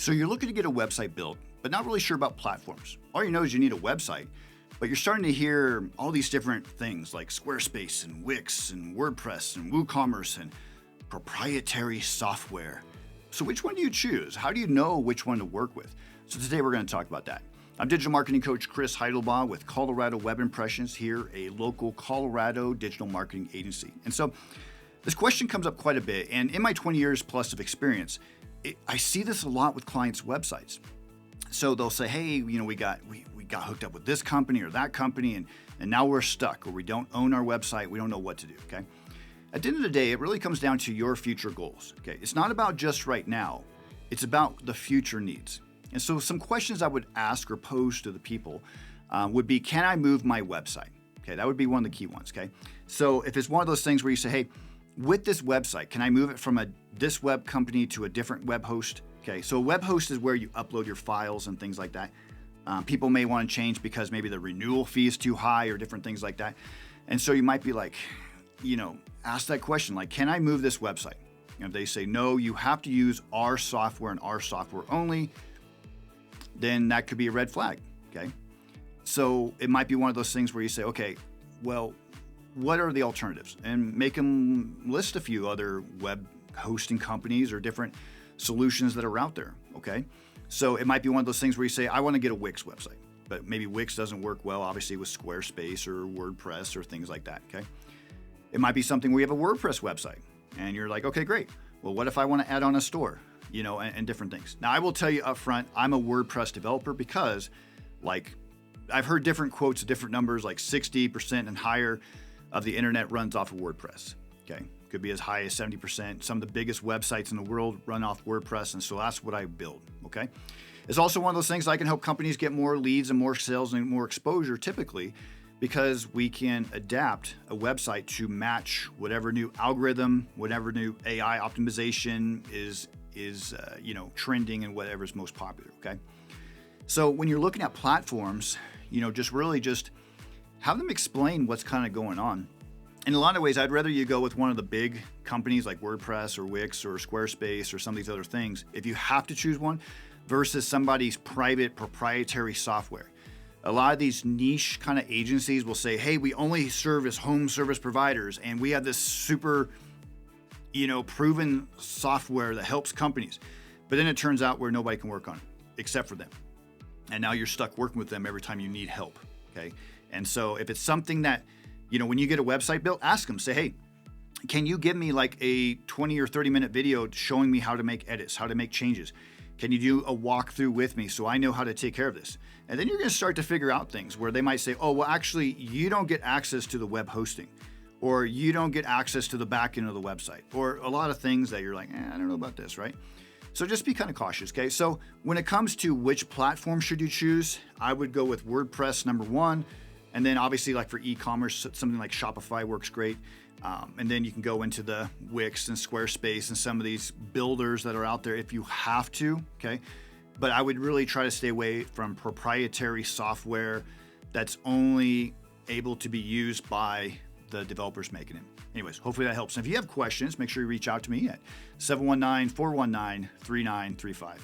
So you're looking to get a website built, but not really sure about platforms. All you know is you need a website, but you're starting to hear all these different things like Squarespace and Wix and WordPress and WooCommerce and proprietary software. So which one do you choose? How do you know which one to work with? So today we're going to talk about that. I'm digital marketing coach Chris Heidlebaugh with Colorado Web Impressions here, a local Colorado digital marketing agency. And so this question comes up quite a bit. And in my 20 years plus of experience, I see this a lot with clients' websites. So they'll say, hey, we got hooked up with this company or that company, and now we're stuck, or we don't own our website. We don't know what to do, okay? At the end of the day, it really comes down to your future goals, okay? It's not about just right now. It's about the future needs. And so some questions I would ask or pose to the people would be, can I move my website? Okay, that would be one of the key ones, okay? So if it's one of those things where you say, hey, with this website, can I move it from this web company to a different web host? Okay, so a web host is where you upload your files and things like that. People may want to change because maybe the renewal fee is too high or different things like that. And so you might be like, ask that question, like, can I move this website? And if they say, no, you have to use our software and our software only, then that could be a red flag, okay? So it might be one of those things where you say, okay, well, what are the alternatives? And make them list a few other web hosting companies or different solutions that are out there, okay? So it might be one of those things where you say, I want to get a Wix website, but maybe Wix doesn't work well, obviously, with Squarespace or WordPress or things like that, okay? It might be something where you have a WordPress website and you're like, okay, great. Well, what if I want to add on a store, and different things? Now, I will tell you up front, I'm a WordPress developer because, I've heard different quotes, different numbers, like 60% and higher of the internet runs off of WordPress, okay? Could be as high as 70%. Some of the biggest websites in the world run off WordPress, and so that's what I build, okay? It's also one of those things I can help companies get more leads and more sales and more exposure typically, because we can adapt a website to match whatever new algorithm, whatever new AI optimization is trending and whatever is most popular, okay? So when you're looking at platforms, just have them explain what's kind of going on. In a lot of ways, I'd rather you go with one of the big companies like WordPress or Wix or Squarespace or some of these other things, if you have to choose one, versus somebody's private proprietary software. A lot of these niche kind of agencies will say, hey, we only service home service providers, and we have this super, proven software that helps companies. But then it turns out where nobody can work on it except for them. And now you're stuck working with them every time you need help, okay? And so if it's something that, when you get a website built, ask them, say, hey, can you give me like a 20 or 30-minute video showing me how to make edits, how to make changes? Can you do a walkthrough with me so I know how to take care of this? And then you're going to start to figure out things where they might say, oh, well, actually, you don't get access to the web hosting, or you don't get access to the back end of the website, or a lot of things that you're like, I don't know about this, right? So just be kind of cautious, okay? So when it comes to which platform should you choose, I would go with WordPress number one. And then obviously, like for e-commerce, something like Shopify works great. And then you can go into the Wix and Squarespace and some of these builders that are out there if you have to, okay? But I would really try to stay away from proprietary software that's only able to be used by the developers making it. Anyways, hopefully that helps. And if you have questions, make sure you reach out to me at 719-419-3935.